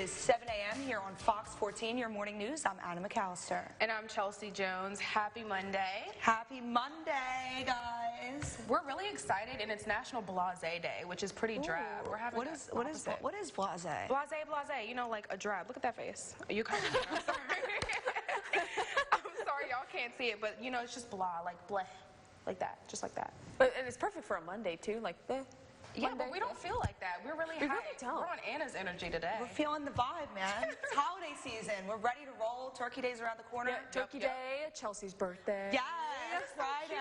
is 7 a.m. here on Fox 14, your morning news. I'm Anna McAllister. And I'm Chelsea Jones. Happy Monday. Happy Monday, guys. We're really excited, and it's National Blase Day, which is pretty drab. We're having what is blase? Blase, you know, like a drab. Look at that face. You kind of I'm sorry. I'm sorry y'all can't see it, but you know, it's just blah, like bleh, like that, just like that. And it's perfect for a Monday too, like bleh. Yeah, but we don't feel like that. We're really hyped. We're on Anna's energy today. We're feeling the vibe, man. It's holiday season. We're ready to roll. Turkey Day's around the corner. Yeah, Turkey Day, Chelsea's birthday. Yes, Friday.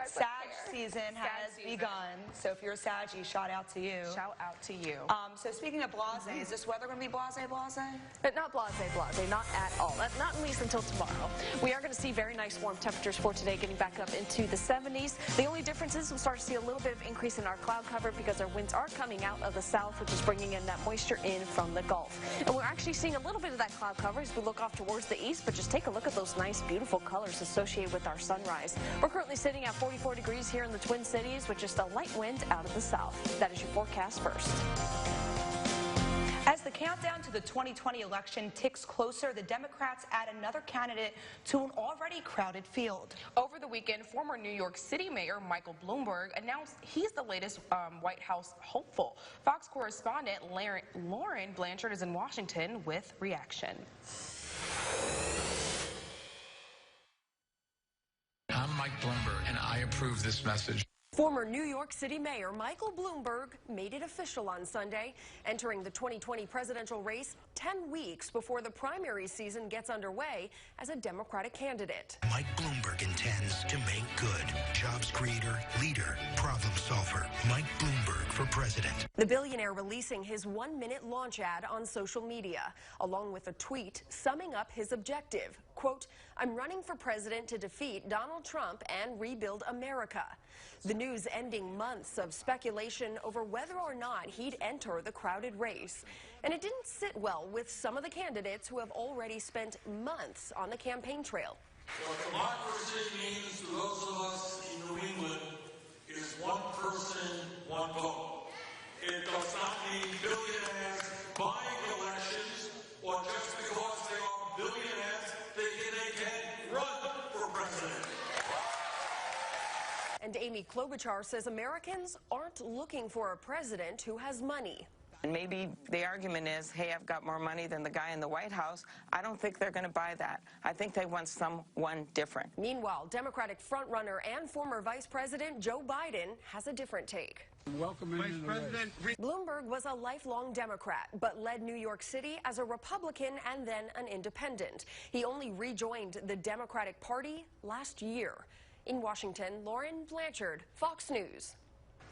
Sag season has begun. So if you're a Saggy, shout out to you. Shout out to you. So speaking of blase, is this weather going to be blase? But not blase, not at all. Not at least until tomorrow. We are going to see very nice warm temperatures for today, getting back up into the 70s. The only difference is we'll start to see a little bit of increase in our cloud cover because our winds are coming out of the south, which is bringing in that moisture in from the Gulf. And we're actually seeing a little bit of that cloud cover as we look off towards the east, but just take a look at those nice, beautiful colors associated with our sunrise. We're currently sitting at 44 degrees here in the Twin Cities with just a light wind out of the south. That is your forecast first. As the countdown to the 2020 election ticks closer, the Democrats add another candidate to an already crowded field. Over the weekend, former New York City Mayor Michael Bloomberg announced he's the latest White House hopeful. Fox correspondent Lauren Blanchard is in Washington with reaction. I'm Mike Bloomberg, and I approve this message. Former New York City Mayor Michael Bloomberg made it official on Sunday, entering the 2020 presidential race 10 weeks before the primary season gets underway as a Democratic candidate. Mike Bloomberg intends to make good. Jobs creator, leader, problem solver. Mike Bloomberg for president. The billionaire releasing his 1-minute launch ad on social media, along with a tweet summing up his objective. Quote, "I'm running for president to defeat Donald Trump and rebuild America." The news ending months of speculation over whether or not he'd enter the crowded race. And it didn't sit well with some of the candidates who have already spent months on the campaign trail. What democracy means to those of us in New England is one person, one vote. It does not mean billionaires buying elections or just because they are billionaires thinking they can run for president. And Amy Klobuchar says Americans aren't looking for a president who has money. And maybe the argument is, hey, I've got more money than the guy in the White House. I don't think they're going to buy that. I think they want someone different. Meanwhile, Democratic frontrunner and former Vice President Joe Biden has a different take. Welcome Vice President. Bloomberg was a lifelong Democrat, but led New York City as a Republican and then an independent. He only rejoined the Democratic Party last year. In Washington, Lauren Blanchard, Fox News.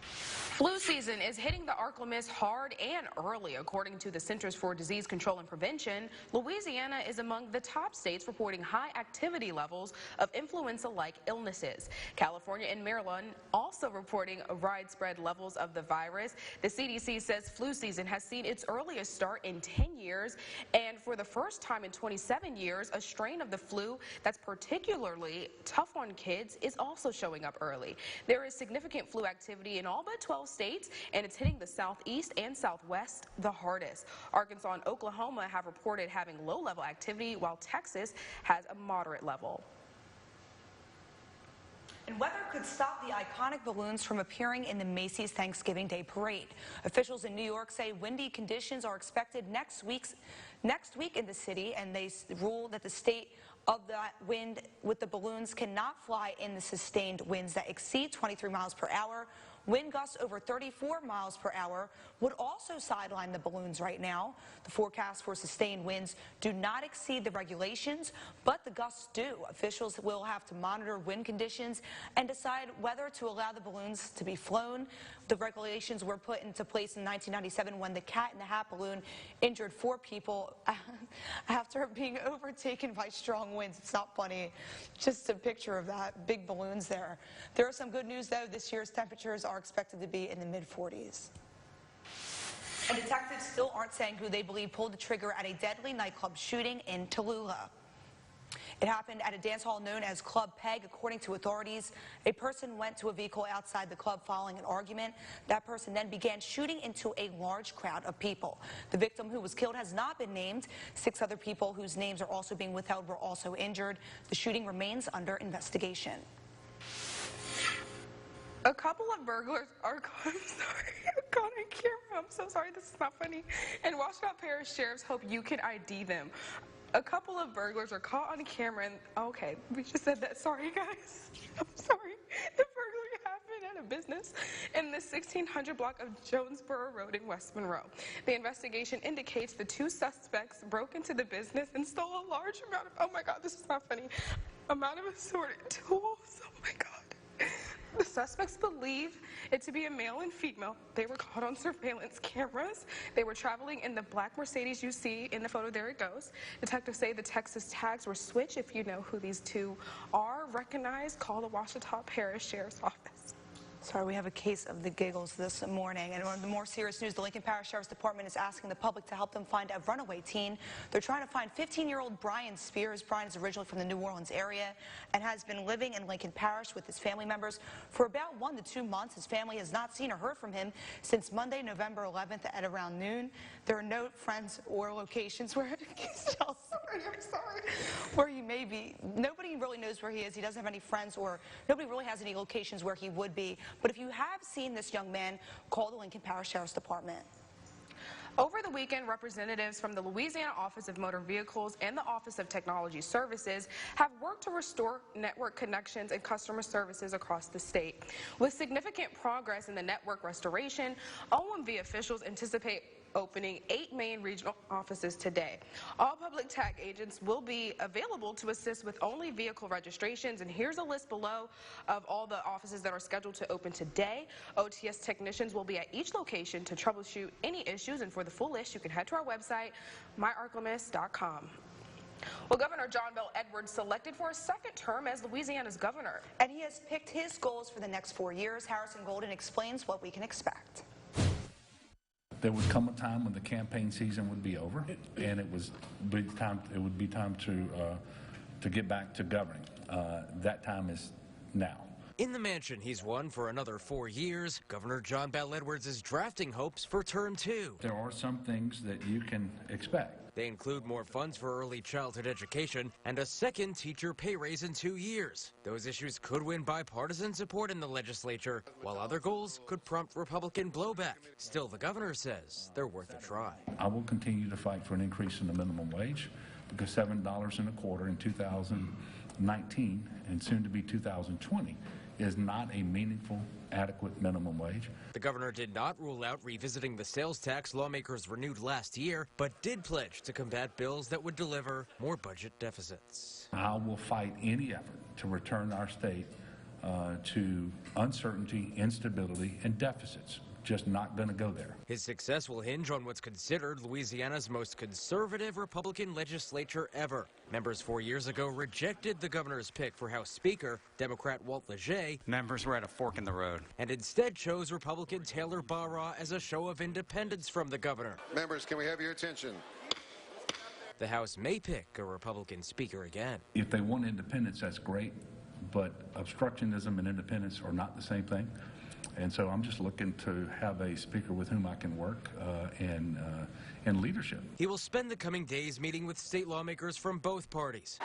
Flu season is hitting the Arklamis hard and early. According to the Centers for Disease Control and Prevention, Louisiana is among the top states reporting high activity levels of influenza-like illnesses. California and Maryland also reporting widespread levels of the virus. The CDC says flu season has seen its earliest start in 10 years, and for the first time in 27 years, a strain of the flu that's particularly tough on kids is also showing up early. There is significant flu activity in all but 12 states, and it's hitting the southeast and southwest the hardest. Arkansas and Oklahoma have reported having low-level activity, while Texas has a moderate level. And weather could stop the iconic balloons from appearing in the Macy's Thanksgiving Day Parade. Officials in New York say windy conditions are expected next week in the city, and they rule that the state of that wind with the balloons cannot fly in the sustained winds that exceed 23 miles per hour. Wind gusts over 34 miles per hour would also sideline the balloons right now. The forecast for sustained winds do not exceed the regulations, but the gusts do. Officials will have to monitor wind conditions and decide whether to allow the balloons to be flown. The regulations were put into place in 1997 when the Cat in the Hat balloon injured 4 people after being overtaken by strong winds. It's not funny. Just a picture of that. Big balloons there. There is some good news, though. This year's temperatures are expected to be in the mid-40s. And detectives still aren't saying who they believe pulled the trigger at a deadly nightclub shooting in Tallulah. It happened at a dance hall known as Club Peg. According to authorities, a person went to a vehicle outside the club following an argument. That person then began shooting into a large crowd of people. The victim who was killed has not been named. 6 other people whose names are also being withheld were also injured. The shooting remains under investigation. A couple of burglars are caught, I'm sorry, caught on camera. I'm so sorry, this is not funny. And Washington Parish sheriffs hope you can ID them. A couple of burglars are caught on camera and, okay, we just said that, sorry guys. I'm sorry. The burglary happened at a business in the 1600 block of Jonesboro Road in West Monroe. The investigation indicates the 2 suspects broke into the business and stole a large amount of, oh my God, this is not funny, amount of assorted tools. Oh my God. The suspects believe it to be a male and female. They were caught on surveillance cameras. They were traveling in the black Mercedes you see in the photo. There it goes. Detectives say the Texas tags were switched. If you know who these 2 are, recognized, call the Washington Parish Sheriff's Office. Sorry, we have a case of the giggles this morning. And on the more serious news, the Lincoln Parish Sheriff's Department is asking the public to help them find a runaway teen. They're trying to find 15-year-old Brian Spears. Brian is originally from the New Orleans area and has been living in Lincoln Parish with his family members for about 1 to 2 months. His family has not seen or heard from him since Monday, November 11th at around noon. There are no friends or locations where where he may be. Nobody really knows where he is. He doesn't have any friends, or nobody really has any locations where he would be. But if you have seen this young man, call the Lincoln Parish Sheriff's Department. Over the weekend, representatives from the Louisiana Office of Motor Vehicles and the Office of Technology Services have worked to restore network connections and customer services across the state. With significant progress in the network restoration, OMV officials anticipate opening 8 main regional offices today. All public tag agents will be available to assist with only vehicle registrations, and here's a list below of all the offices that are scheduled to open today. OTS technicians will be at each location to troubleshoot any issues, and for the full list, you can head to our website, myarklamis.com. Well, Governor John Bel Edwards selected for a 2nd term as Louisiana's governor. And he has picked his goals for the next 4 years. Harrison Golden explains what we can expect. There would come a time when the campaign season would be over, and it would be time to get back to governing. That time is now. In the mansion he's won for another 4 years, Governor John Bel Edwards is drafting hopes for term 2. There are some things that you can expect. They include more funds for early childhood education and a 2nd teacher pay raise in 2 years. Those issues could win bipartisan support in the legislature, while other goals could prompt Republican blowback. Still, the governor says they're worth a try. I will continue to fight for an increase in the minimum wage, because $7.25 in 2019 and soon to be 2020 is not a meaningful, adequate minimum wage. The governor did not rule out revisiting the sales tax lawmakers renewed last year, but did pledge to combat bills that would deliver more budget deficits. I will fight any effort to return our state to uncertainty, instability, and deficits. Just not going to go there. His success will hinge on what's considered Louisiana's most conservative Republican legislature ever. Members 4 years ago rejected the governor's pick for House Speaker, Democrat Walt Leger. Members were at a fork in the road. And instead chose Republican Taylor Barra as a show of independence from the governor. Members, can we have your attention? The House may pick a Republican speaker again. If they want independence, that's great, but obstructionism and independence are not the same thing. And so I'm just looking to have a speaker with whom I can work and leadership. He will spend the coming days meeting with state lawmakers from both parties.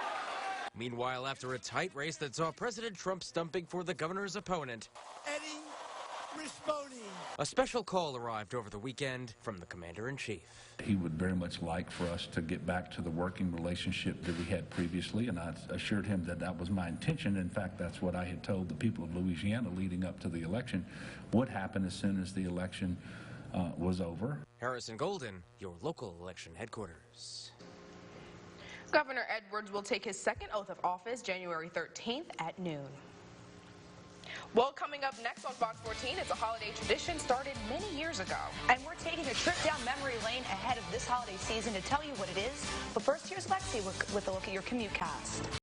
Meanwhile, after a tight race that saw President Trump stumping for the governor's opponent, a special call arrived over the weekend from the commander-in-chief. He would very much like for us to get back to the working relationship that we had previously, and I assured him that that was my intention. In fact, that's what I had told the people of Louisiana leading up to the election would happen as soon as the election was over. Harrison Golden, your local election headquarters. Governor Edwards will take his 2nd oath of office January 13th at noon. Well, coming up next on Fox 14, it's a holiday tradition started many years ago. And we're taking a trip down memory lane ahead of this holiday season to tell you what it is. But first, here's Lexi with a look at your commute cast.